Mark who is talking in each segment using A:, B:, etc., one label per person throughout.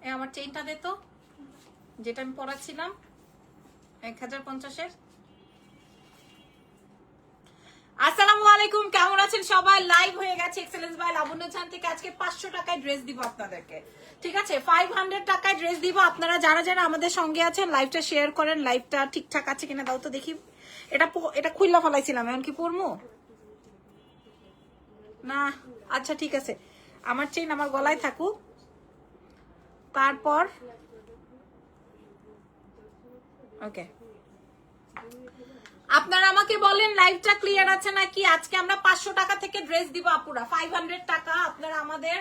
A: আমার চেইনটা দে তো, যেটা আমি পরাচ্ছিলাম 1050-এর। আসসালামু আলাইকুম, কেমন আছেন সবাই? লাইভ হয়ে গেছে এক্সেলেন্স বাই লাবণ্য জান থেকে। আজকে 500 টাকায় ড্রেস দিব আপনাদেরকে, ঠিক আছে? 500 টাকায় ড্রেস দিব। আপনারা যারা যারা আমাদের সঙ্গে আছেন লাইভটা শেয়ার করেন। লাইভটা ঠিকঠাক আছে কিনা দাও তো দেখি। এটা খুইলা ফেলাইছিলাম, এখন কি পরমু না? আচ্ছা ঠিক আছে, আমার চেইন আমার গলায় থাকুক। তারপর ওকে, আপনারা আমাকে বলেন লাইভটা ক্লিয়ার আছে নাকি। আজকে আমরা 500 টাকা থেকে ড্রেস দিব আপুরা। 500 টাকা আপনারা আমাদের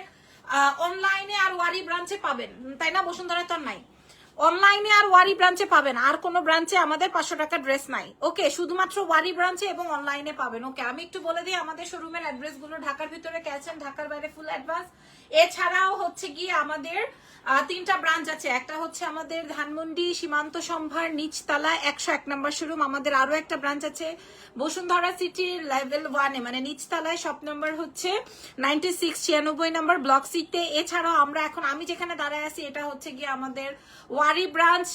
A: অনলাইনে আর ওয়ারি ব্রাঞ্চে পাবেন, তাই না? বসুন্ধরা তো নাই, অনলাইনে আর ওয়ারি ব্রাঞ্চে পাবেন। আর কোনো ব্রাঞ্চে আমাদের 500 টাকা ড্রেস নাই। ওকে, শুধুমাত্র ওয়ারি ব্রাঞ্চে এবং অনলাইনে পাবেন। ওকে, আমি একটু বলে দিই আমাদের শোরুমের অ্যাড্রেস গুলো। ঢাকার ভিতরে ক্যাশ এন্ড, ঢাকার বাইরে ফুল অ্যাডভান্স। এছাড়াও হচ্ছে গিয়ে আমাদের 3টা ব্রাঞ্চ আছে। একটা হচ্ছে আমাদের ধানমন্ডি সীমান্ত সম্ভার নিচতলা 101 নম্বর শোরুম। আমাদের আরো একটা ব্রাঞ্চ আছে বসুন্ধরা সিটির লেভেল 1-এ, মানে নিচতলায়, শপ নম্বর হচ্ছে 96-96 নম্বর ব্লক সিতে। এছাড়াও আমরা এখন আমি যেখানে দাঁড়ায় আছি এটা হচ্ছে গিয়ে আমাদের ওয়ারি ব্রাঞ্চ,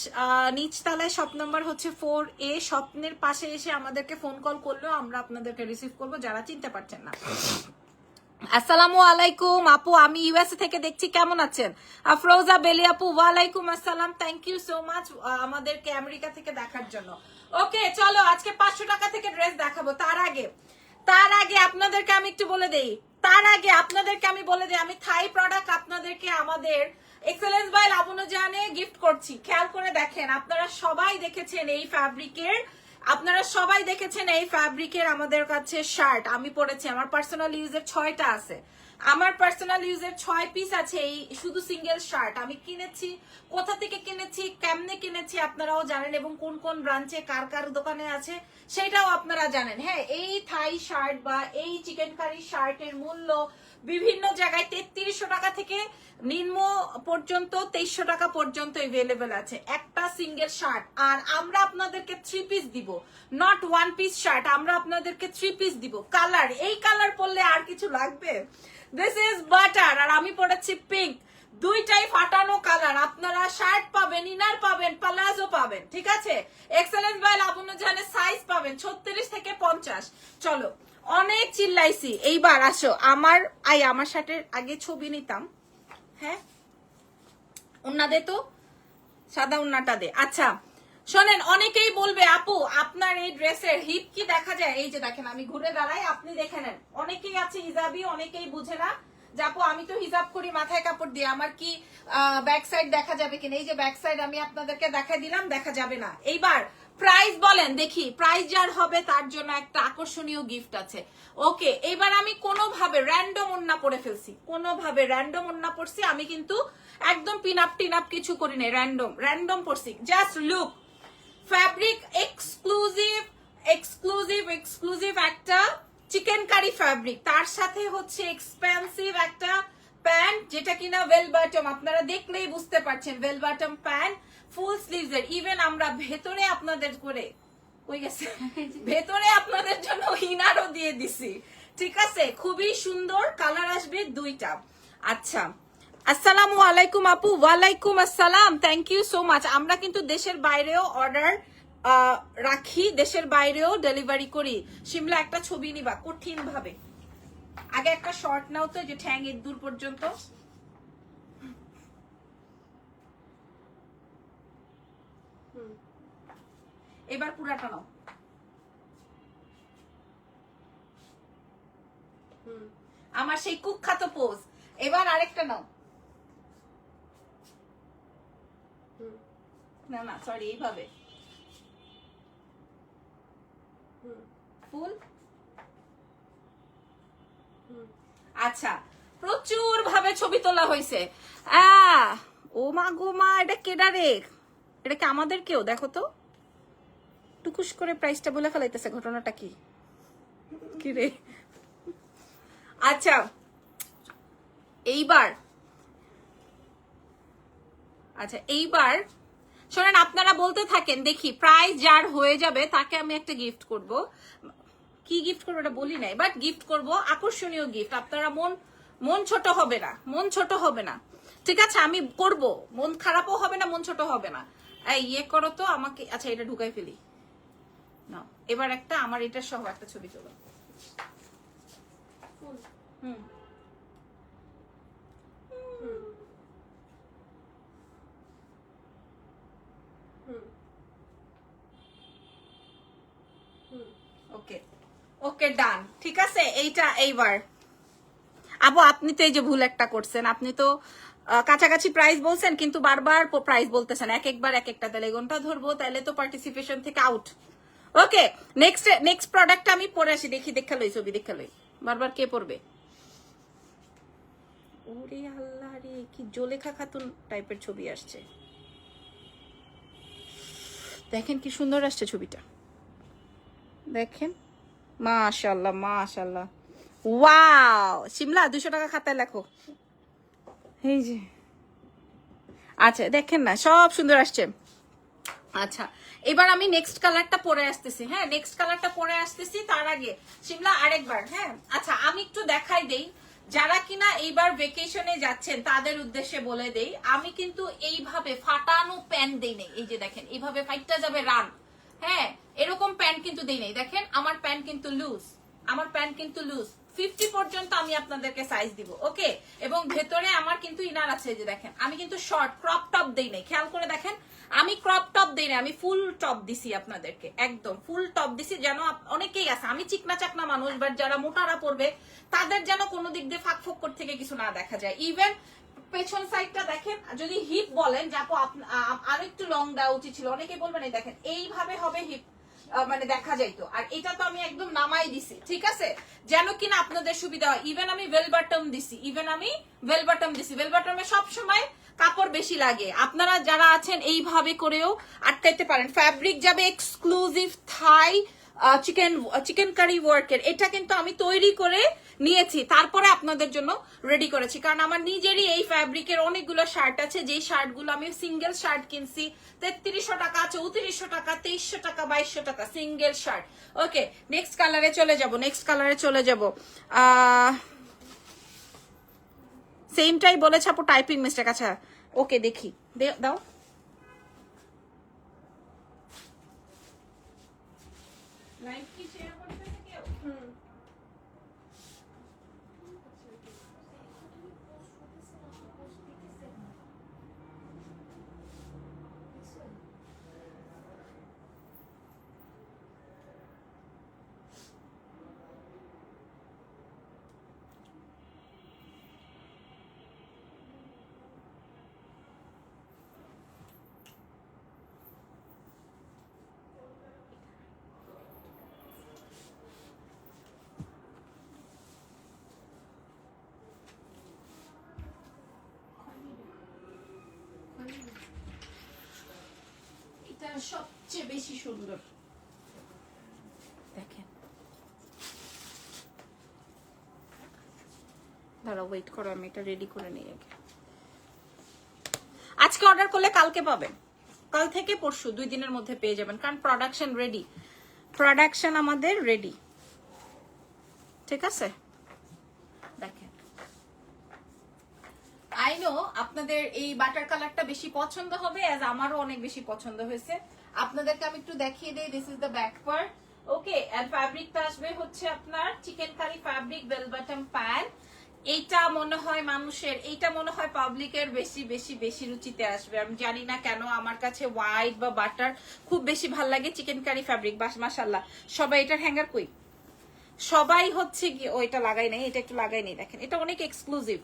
A: নিচতলায়, শপ নম্বর হচ্ছে 4A। স্বপ্নের পাশে এসে আমাদেরকে ফোন কল করলেও আমরা আপনাদেরকে রিসিভ করবো, যারা চিনতে পারছেন না। আসসালামু আলাইকুম আপু, আমি ইউএসএ থেকে দেখছি, কেমন আছেন? আফরোজা বেলি আপু, ওয়ালাইকুম আসসালাম, থ্যাংক ইউ সো মাচ আমাদেরকে আমেরিকা থেকে দেখার জন্য। ওকে চলো, আজকে 500 টাকা থেকে ড্রেস দেখাবো। তার আগে আপনাদেরকে আমি একটু বলে দেই, আমি থাই প্রোডাক্ট আপনাদেরকে আমাদের এক্সেলেন্স বাই লাবণ্য জানে গিফট করছি। খেয়াল করে দেখেন, আপনারা সবাই দেখেছেন এই ফ্যাব্রিকের আমাদের কাছে শার্ট আমি পরেছি। আমার পার্সোনাল ইউজের 6টা আছে, আমার পার্সোনাল ইউজের 6 পিস আছে এই শুধু সিঙ্গেল শার্ট। আমি কিনেছি, কোথা থেকে কিনেছি, কেমনে কিনেছি আপনারাও জানেন, এবং কোন কোন ব্রাঞ্চে কার কার দোকানে আছে সেটাও আপনারা জানেন। হ্যাঁ, এই থাই শার্ট বা এই চিকেন কারি শার্টের মূল্য বিভিন্ন জায়গায় 3300 টাকা থেকে নিম্ন পর্যন্ত 2300 টাকা পর্যন্ত এভেলেবেল আছে একটা সিঙ্গেল শার্ট। আর আমরা আপনাদেরকে 3 পিস দিব, নট 1 পিস শার্ট। আমরা আপনাদেরকে 3 পিস দিব। কালার, এই কালার পরলে আর কিছু লাগবে? দিস ইজ বাটার, আর আমি পরেছি পিঙ্ক। দুইটাই ফাটানো কালার। আপনারা শার্ট পাবেন, ইনার পাবেন, প্লাজো পাবেন, ঠিক আছে? এক্সেলেন্স বাই লাবণ্য জানের সাইজ পাবেন 36 থেকে 50। চলো, অনেক চিল্লাইছি, এইবার আসো। আমার শার্টের আগে ছবি নিতাম। হ্যাঁ, উন্না দে তো, সাদা উন্নাটা দে। আচ্ছা শোনেন, অনেকেই বলবে আপু আপনার এই ড্রেসের হিপ কি দেখা যায়? এই যে দেখেন, আমি ঘুরে দাঁড়াই, আপনি দেখে নেন। অনেকেই আছে হিজাবি, অনেকেই বুঝে না যে আপু আমি তো হিজাব করি মাথায় কাপড় দিয়ে, আমার কি ব্যাক সাইড দেখা যাবে কিনা? এই যে ব্যাক সাইড আমি আপনাদেরকে দেখা দিলাম, দেখা যাবে না। এইবার প্রাইস বলেন দেখি, প্রাইস যার হবে তার জন্য একটা আকর্ষণীয় গিফট আছে। ওকে, এবার আমি কোনোভাবে র্যান্ডম ওন্না পরে ফেলছি, আমি কিন্তু একদম পিন আপ টিন আপ কিছু করি নাই, র্যান্ডম পরছি। জাস্ট লুক, ফ্যাব্রিক এক্সক্লুসিভ একটা চিকেন কারি ফ্যাব্রিক, তার সাথে হচ্ছে এক্সপেন্সিভ একটা প্যান্ট, যেটা কিনা ওয়েল বটম। আপনারা দেখলেই বুঝতে পারছেন, ওয়েল বটম প্যান্ট, ফুল স্লিভস এর। ইভেন আমরা ভেতরে আপনাদের আপনাদের জন্য ইনারও দিয়ে দিছি, ঠিক আছে? খুবই সুন্দর কালার আসবে 2টা। আচ্ছা, আসসালামু আলাইকুম আপু। ওয়ালাইকুম আসসালাম, থ্যাংক ইউ সো মাচ। আমরা কিন্তু দেশের বাইরেও অর্ডার রাখি, দেশের বাইরেও ডেলিভারি করি। শিমলা একটা ছবি নিবা কঠিন ভাবে, আগে একটা শর্ট নাও তো, যে ঠ্যাং এর দূর পর্যন্ত। এবার পুরাটা নাও। আমার সেই কুখ্যাত পোজ। এবার আরেকটা নাও। না সরি, এইভাবে ফুল। আচ্ছা, প্রচুর ভাবে ছবি তোলা হয়েছে। ও মা গো মা, এটা কেডা রে? এটা কি আমাদের কেউ? দেখো তো, টুকুস করে প্রাইসটা বলে ফেলাইতেছে। ঘটনাটা কি রে? আচ্ছা এইবার শোনেন, আপনারা বলতে থাকেন, দেখি প্রাইস যার হয়ে যাবে তাকে আমি একটা গিফট করব। কি গিফট করবো এটা বলি নাই, বাট গিফট করব আকর্ষণীয় গিফট। আপনারা মন ছোট হবে না, ঠিক আছে, আমি করব, মন খারাপও হবে না, মন ছোট হবে না। এই ইয়ে করো তো আমাকে, আচ্ছা এটা ঢুকাই ফেলি না। এবার একটা আমার এটা সহ একটা ছবি তোলো। হুম ওকে ওকে ডান, ঠিক আছে। এইটা এইবার আপু আপনি তো এই যে ভুল একটা করছেন, আপনি তো কাছাকাছি প্রাইস বলছেন কিন্তু বারবার প্রাইস বলতেছেন, এক একবার এক একটা, তাহলে কোনটা ধরবো, তাহলে তো পার্টিসিপেশন থেকে আউট। ওকে, নেক্সট প্রোডাক্ট আমি পরে আসি, দেখি দেখা লই, ছবি দেখা লই। বারবার কে পড়বে? ওরে আল্লাহ রে, কি জোলেখা খাতুন টাইপের ছবি আসছে, দেখেন কি সুন্দর আসছে ছবিটা, দেখেন মাশাআল্লাহ মাশাআল্লাহ। ওয়াও, শিমলা 200 টাকা খাতায় লেখো। এই যে আচ্ছা দেখেন না, সব সুন্দর আসছে। আচ্ছা এবার আমি নেক্সট কালারটা পরে আসতেছি। হ্যাঁ, নেক্সট কালারটা পরে আসতেছি, তার আগে শিমলা আরেকবার। হ্যাঁ আচ্ছা, আমি একটু দেখাই দেই, যারা কিনা এইবার ভেকেশনে যাচ্ছেন তাদের উদ্দেশ্যে বলে দেই, আমি কিন্তু এইভাবে ফাটানো প্যান্ট দেই নাই। এই যে দেখেন, এইভাবে ফাইটটা যাবে রান, হ্যাঁ এরকম প্যান্ট কিন্তু দেই নাই। দেখেন আমার প্যান্ট কিন্তু লুজ, আমার প্যান্ট কিন্তু লুজ, 50 পর্যন্ত আমি আপনাদেরকে সাইজ দিব। ওকে, এবং ভেতরে আমার কিন্তু ইনার আছে। যে দেখেন, আমি কিন্তু শর্ট ক্রপ টপ দেই নাই, খেয়াল করে দেখেন, আমি ক্রপ টপ দেই না, আমি ফুল টপ দিছি আপনাদেরকে, একদম ফুল টপ দিছি। যেন অনেকেই আছে, আমি চিকনা চাকনা মানুষ, বাট যারা মোটারা পড়বে তাদের যেন কোনো দিক দিয়ে ফাঁক ফোক থেকে কিছু না দেখা যায়। ইভেন পেছন সাইডটা দেখেন, যদি হিপ বলেন যে আপু আরো একটু লং দেওয়া উচিত ছিল, অনেকে বলবেন এই দেখেন এইভাবে হবে হিপ, মানে দেখা যাইতো। আর এটা তো আমি একদম নামাই দিছি, ঠিক আছে, যেন কিনা আপনাদের সুবিধা হয়। ইভেন আমি ওয়েল বাটম দিছি, ওয়েল বাটমে সবসময় কাপড় বেশি লাগে, আপনারা যারা আছেন এইভাবে করেও আটকাইতে পারেন। ফ্যাব্রিক যাবে এক্সক্লুসিভ থাই চিকেন কারি ওয়ার্কের। এটা কিন্তু আমি তৈরি করে নিয়েছি, তারপরে আপনাদের জন্য রেডি করেছি, কারণ আমার নিজেরই এই ফ্যাব্রিকের অনেকগুলো শার্ট আছে, যেই শার্টগুলো আমি সিঙ্গেল শার্ট কিনছি 3300 টাকা, 3400 টাকা, 2300 টাকা, 2200 টাকা সিঙ্গেল শার্ট। ওকে, নেক্সট কালারে চলে যাব। সেমটাই বলেছে আপু, টাইপিং মিস্টেক। আচ্ছা ওকে, দেখি দাও। লাইভ কি শেয়ার করতেছে কেউ? এটা সবচেয়ে বেশি সুন্দর, দেখেন। দাঁড়াও, ওয়েট করো, আমি এটা রেডি করে নিই আগে। আজকে অর্ডার করলে কালকে পাবেন, কাল থেকে পরশু 2 দিনের মধ্যে পেয়ে যাবেন, কারণ প্রোডাকশন আমাদের রেডি, ঠিক আছে। দেখেন, আই নো আপনাদের এই বাটার কালারটা বেশি পছন্দ হবে, অ্যাজ আমারও অনেক বেশি পছন্দ হয়েছে। আপনাদেরকে আমি একটু দেখিয়ে দেই, this is the back part. Okay, and ফ্যাব্রিকটা আসবে হচ্ছে আপনার chicken curry fabric, bell bottom pant. এইটা মনে হয় মানুষের, এইটা মনে হয় পাবলিকের বেশি বেশি বেশি রুচিতে আসবে। আমি জানি না কেন, আমার কাছে হোয়াইট বা বাটার খুব বেশি ভাল লাগে, চিকেন কারি ফ্যাব্রিক বাস মাশাআল্লাহ। সবাই এটার হ্যাঙ্গার কই, সবাই হচ্ছে কি ওইটা লাগাই নাই, এটা একটু লাগাই নাই। দেখেন এটা অনেক এক্সক্লুসিভ,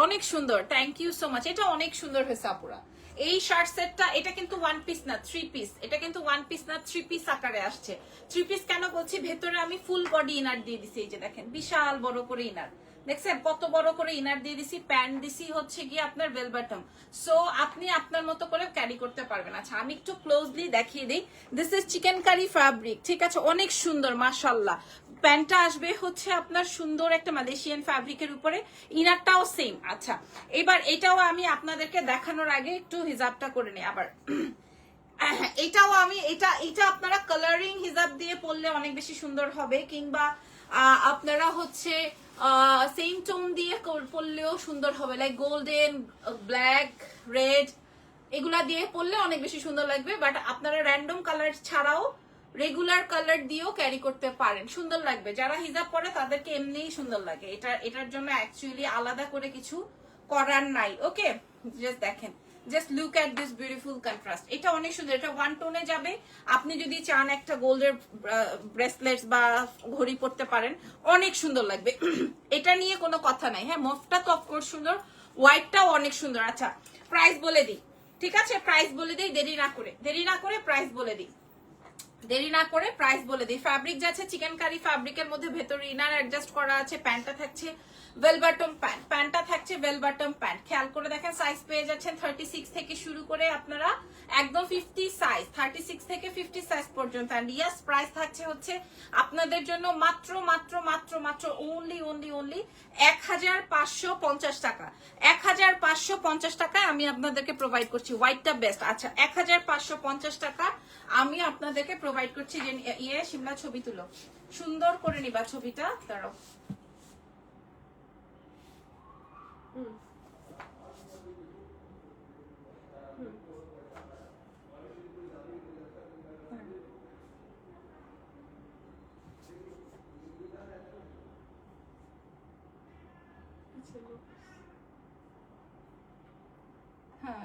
A: অনেক সুন্দর। থ্যাংক ইউ সো মাচ, এটা অনেক সুন্দর হয়েছে আপুরা। এই শার্ট সেটটা, এটা কিন্তু 1 পিস না 3 পিস, এটা কিন্তু 1 পিস না 3 পিস আকারে আসছে। 3 পিস কেন বলছি, ভেতরে আমি ফুল বডি ইনার দিয়ে দিছি। এই যে দেখেন, বিশাল বড় করে ইনার, দেখছেন কত বড় করে ইনার দিয়ে দিছি। প্যান্ট দিছি হচ্ছে গিয়ে আপনার বেল বটম, সো আপনি আপনার মতো করে ক্যারি করতে পারবেন। আচ্ছা আমি একটু ক্লোজলি দেখিয়ে দিই, this is chicken curry fabric, ঠিক আছে, অনেক সুন্দর মাশাআল্লাহ। প্যান্টটা আসবে হচ্ছে আপনার সুন্দর একটা মালয়েশিয়ান ফ্যাব্রিকের উপরে, ইনারটাও সেম। আচ্ছা এবার এটাও আমি আপনাদেরকে দেখানোর আগে একটু হিজাবটা করে নিই আবার। এটাও আমি এটা আপনারা কালারিং হিজাব দিয়ে পরলে অনেক বেশি সুন্দর হবে, কিংবা আপনারা হচ্ছে সেম টোন দিয়ে পরলেও সুন্দর হবে, লাইক গোল্ডেন, ব্ল্যাক, রেড, এগুলা দিয়ে পরলে অনেক বেশি সুন্দর লাগবে। বাট আপনারা র্যান্ডম কালার ছাড়াও রেগুলার কালার দিয়েও ক্যারি করতে পারেন, সুন্দর লাগবে। যারা হিজাব পরে তাদেরকে এমনিই সুন্দর লাগে, এটার জন্য অ্যাকচুয়ালি আলাদা করে কিছু করার নাই। ওকে, জাস্ট দেখেন, just look at this beautiful contrast. এটা অনেক সুন্দর, এটা ওয়ান টোনে যাবে। আপনি যদি চান একটা গোল্ডের ব্রেসলেটস বা ঘড়ি পরতে পারেন, অনেক সুন্দর লাগবে। এটা নিয়ে কোনো কথা নাই। হ্যাঁ, মফটা তো অফকোর্স সুন্দর, হোয়াইটটাও অনেক সুন্দর। আচ্ছা, প্রাইস বলে দিই, ঠিক আছে? প্রাইস বলে দিই, দেরি না করে প্রাইস বলে দিই, ফ্যাব্রিক যাচ্ছে চিকেন কারি ফ্যাব্রিকের মধ্যে, ভেতরে ইনার অ্যাডজাস্ট করা আছে, প্যান্টটা থাকছে ওয়েল বটম প্যান্ট, খেয়াল করে দেখেন সাইজ পেয়ে যাচ্ছেন 36 থেকে শুরু করে আপনারা একদম 50 সাইজ, 36 থেকে 50 সাইজ পর্যন্ত। এন্ড ইয়াস, প্রাইস থাকছে হচ্ছে আপনাদের জন্য মাত্র ওনলি 1550 টাকা। 1550 টাকায় আমি আপনাদেরকে প্রোভাইড করছি। হোয়াইটটা বেস্ট। আচ্ছা, 1550 টাকা আমি আপনাদেরকে প্রোভাইড করছি। যে শিমলা ছবি তুলো, সুন্দর করে নিবা ছবিটা, দাঁড়াও।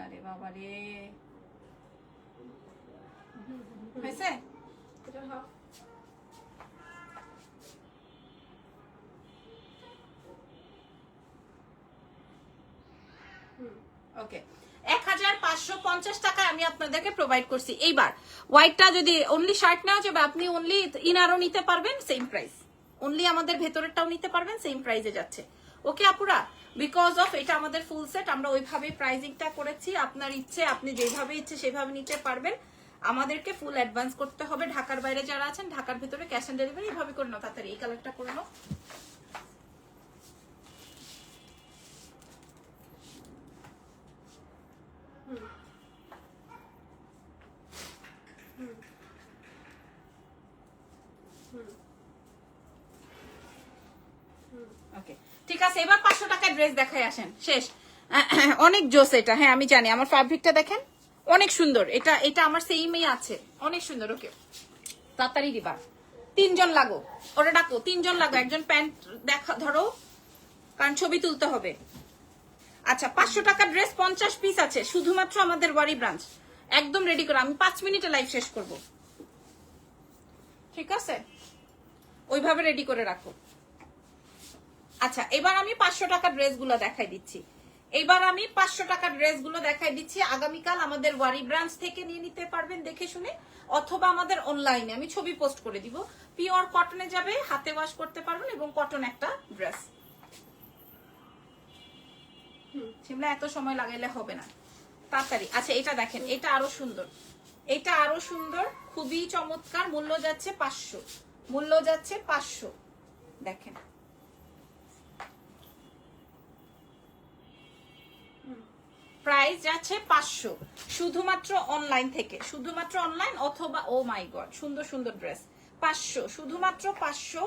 A: আরে বাবা রে, হয়েছে? ওকে, 1550 টাকা আমি আপনাদেরকে প্রোভাইড করছি। এইবার হোয়াইটটা যদি অনলি শার্ট নেওয়া যাবে, আপনি অনলি ইনারও নিতে পারবেন, সেম প্রাইস। অনলি আমাদের ভেতরেরটাও নিতে পারবেন, সেম প্রাইসে যাচ্ছে। ওকে আপুরা, বিকজ অফ এটা আমাদের ফুল সেট, আমরা ওইভাবে প্রাইজিংটা করেছি। আপনার ইচ্ছে, আপনি যেভাবে ইচ্ছে সেভাবে নিতে পারবেন। আমাদেরকে ফুল অ্যাডভান্স করতে হবে। ঢাকার বাইরে যারা আছেন, ঢাকার ভেতরে ক্যাশ অন ডেলিভারি এভাবে করে নাও। তাড়াতাড়ি এই কালারটা করে নাও। ওকে, ঠিক আছে, এবার 500 টাকার ড্রেস দেখাই আসেন। শেষ। অনেক জোস এটা। হ্যাঁ, আমি জানি। আমার ফ্যাব্রিকটা দেখেন, অনেক সুন্দর। এটা আমার সেমই আছে, অনেক সুন্দর। ওকে, তাড়াতাড়ি দিবা। 3 জন লাগো, ওরা ডাকো, 3 জন লাগো। একজন প্যান্ট দেখা ধরো, কারণ ছবি তুলতে হবে। আচ্ছা, 500 টাকার ড্রেস 50 পিস আছে, শুধুমাত্র আমাদের ওয়ারি ব্রাঞ্চ। একদম রেডি করো, আমি 5 মিনিটে লাইভ শেষ করব। ঠিক আছে, ওইভাবে রেডি করে রাখো। আচ্ছা, এবার আমি 500 টাকার ড্রেসগুলো দেখাই দিচ্ছি। আগামীকাল আমাদের ওয়ারি ব্রাঞ্চ থেকে নিয়ে নিতে পারবেন দেখে শুনে, অথবা আমাদের অনলাইনে আমি ছবি পোস্ট করে দিব। পিওর কটনে যাবে, হাতে ওয়াশ করতে পারবেন, এবং কটন একটা ড্রেস। শিমলা এত সময় লাগাইলে হবে না, তাড়াতাড়ি। আচ্ছা, এটা দেখেন, এটা আরো সুন্দর, খুবই চমৎকার। মূল্য যাচ্ছে 500, দেখেন। প্রাইস যাচ্ছে 500, শুধুমাত্র অনলাইন থেকে, শুধুমাত্র অনলাইন অথবা, ও মাই গড, সুন্দর সুন্দর ড্রেস। 500, শুধুমাত্র 500।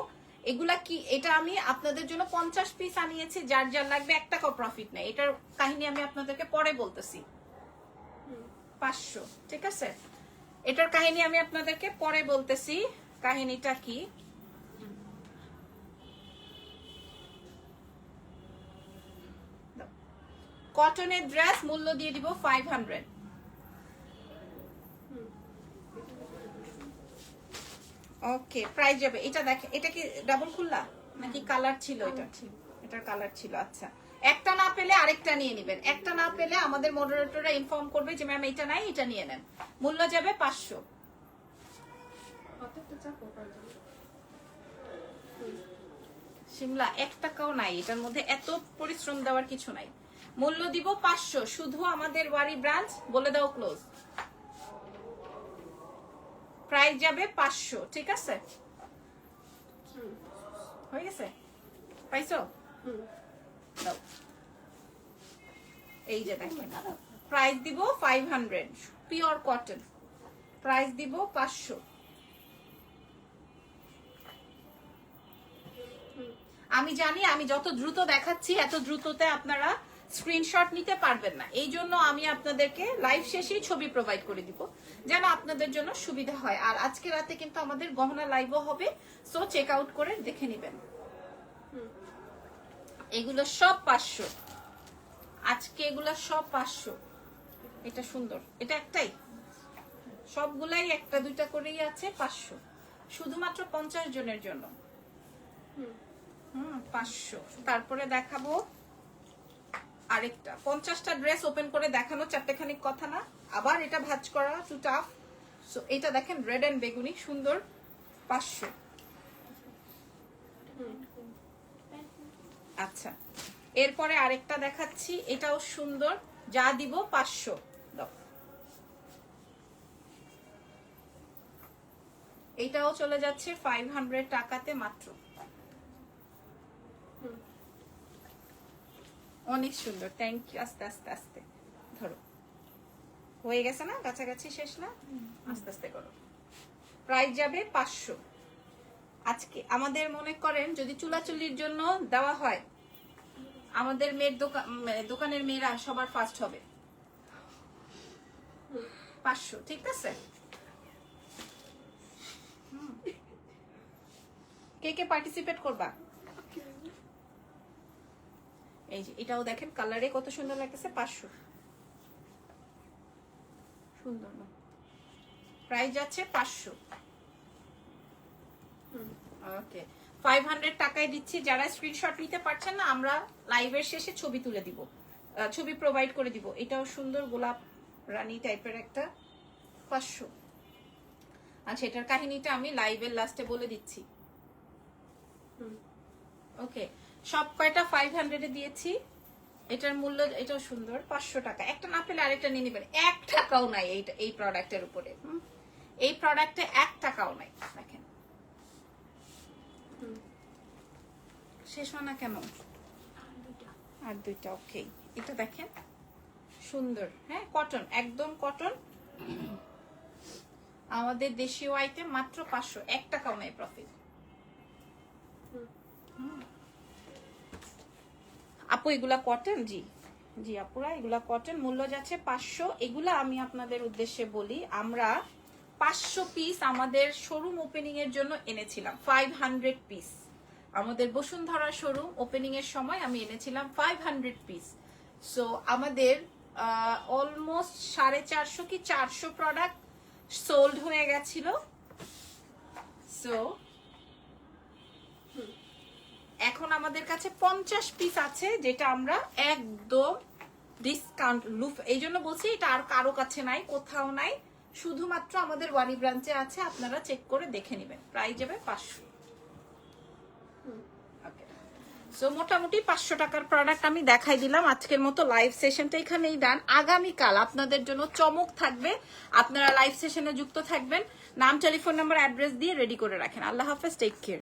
A: এগুলা কি, এটা আমি আপনাদের জন্য 50 পিস আনিয়েছি। যার যার লাগবে 1 টাকাও প্রফিট নেই। এটার কাহিনী আমি আপনাদেরকে পরে বলতেছি। 500, ঠিক আছে? এটার কাহিনী আমি আপনাদেরকে পরে বলতেছি। কাহিনীটা কি, কটনের ড্রেস মূল্য দিয়ে দিব 500। ওকে, প্রাইস যাবে। এটা দেখেন, এটা কি ডাবল খুললা নাকি কালার ছিল? এটার কালার ছিল। আচ্ছা, একটা না পেলে আরেকটা নিয়ে নেবেন। একটা না পেলে আমাদের মডারেটররা ইনফর্ম করবে যে ম্যাম এটা নাই, এটা নিয়ে নেন। মূল্য যাবে 500। শিমলা 1 টাকাও নাই এটার মধ্যে, এত পরিশ্রম দেওয়ার কিছু নাই। মূল্য দিব 500, শুধু আমাদের ওয়ারি ব্রাঞ্চ। বলে দাও ক্লোজ। প্রাইস যাবে 500, ঠিক আছে? হয়ে গেছে, পাইছো? দাও, এই যে দেখেন, প্রাইস দিব 500, পিওর কটন। প্রাইস দিব 500। আমি জানি আমি যত দ্রুত দেখাচ্ছি এত দ্রুততে আপনারা স্ক্রিনশট নিতে পারবেন না, এই জন্য আমি আপনাদেরকে লাইভ শেষেই ছবি প্রোভাইড করে দিব যেন আপনাদের জন্য সুবিধা হয়। আর আজকে রাতে কিন্তু আমাদের গহনা লাইভও হবে, সো চেক আউট করে দেখে নেবেন। এগুলো সব 500, আজকে এগুলো সব 500। এটা সুন্দর, এটা একটাই, সবগুলাই একটা দুইটা করেই আছে 500, শুধুমাত্র 50 জনের জন্য। 500। তারপরে দেখাবো আরেকটা, 50টা ড্রেস ওপেন করে দেখানো চারটেখানি কথা না, আবার এটা ভাঁজ করা টু টাফ। সো এটা দেখেন রেড এন্ড বেগুনি, সুন্দর, 500। আচ্ছা, এরপরে আরেকটা দেখাচ্ছি, এটাও সুন্দর, যা দিব 500। এটাও চলে যাচ্ছে 500 টাকাতে মাত্র। অনেক সুন্দর, থ্যাংক ইউ। আস্তে আস্তে আস্তে ধরো, হয়ে গেছে না, কাছাকাছি শেষ না, আস্তে আস্তে করো। প্রাইস যাবে 500। আজকে আমাদের মনে করেন যদি চুলাচুলির জন্য দেওয়া হয়, আমাদের মেয়ের দোকানের মেয়েরা সবার ফার্স্ট হবে। 500, ঠিক আছে? কে কে পার্টিসিপেট করবা? এই যে এটাও দেখেন কালারে কত সুন্দর লাগতেছে, 500। সুন্দর না? প্রাইস যাচ্ছে 500। ওকে, 500 টাকায় দিচ্ছি। যারা স্ক্রিনশট নিতে পারছেন না, আমরা লাইভের শেষে ছবি তুলে দিব, ছবি প্রোভাইড করে দিব। এটাও সুন্দর, গোলাপ রানী টাইপের একটা, 500। আচ্ছা, এটার কাহিনীটা আমি লাইভের লাস্টে বলে দিচ্ছি। ওকে, সব কয়টা 500 এ দিয়েছি। এটার মূল্য, এটাও সুন্দর, 500 টাকা। একটা না পেলে আরেকটা নিয়ে নেবেন, 1 টাকাও নাই এই প্রোডাক্টের উপরে। এই প্রোডাক্টে 1 টাকাও নাই। দেখেন শেষ হয় না কেন? আর দুইটা। ওকে, এটা দেখেন সুন্দর, হ্যাঁ, কটন, একদম কটন, আমাদের দেশীয় আইটেম, মাত্র 500, 1 টাকাও নাই প্রফিট। আপু এগুলা কটন? জি জি আপুরা, এগুলা কটন, মূল্য যাচ্ছে 500। এগুলা আমি আপনাদের উদ্দেশ্যে বলি, আমরা 500 পিস আমাদের শোরুম ওপেনিং এর জন্য এনেছিলাম, 500 পিস। আমাদের বসুন্ধরা শোরুম ওপেনিং এর সময় আমি এনেছিলাম 500 পিস। সো আমাদের অলমোস্ট 450 কি 400 প্রোডাক্ট সোল্ড হয়ে গেছিল। সো এখন আমাদের কাছে 50 পিস আছে, যেটা আমরা একদম ডিসকাউন্ট লুফ, এই জন্য বলছি এটা আর কারো কাছে নাই, কোথাও নাই, শুধুমাত্র আমাদের ওয়ানি ব্রাঞ্চে আছে। আপনারা চেক করে দেখে নেবেন। প্রাইস যাবে 500। সো মোটামুটি 500 টাকার প্রোডাক্ট আমি দেখাই দিলাম। আজকের মতো লাইভ সেশনটা এখানেই ডান। আগামীকাল আপনাদের জন্য চমক থাকবে, আপনারা লাইভ সেশনে যুক্ত থাকবেন। নাম, টেলিফোন নাম্বার, অ্যাড্রেস দিয়ে রেডি করে রাখেন। আল্লাহ হাফেজ, টেক কেয়ার।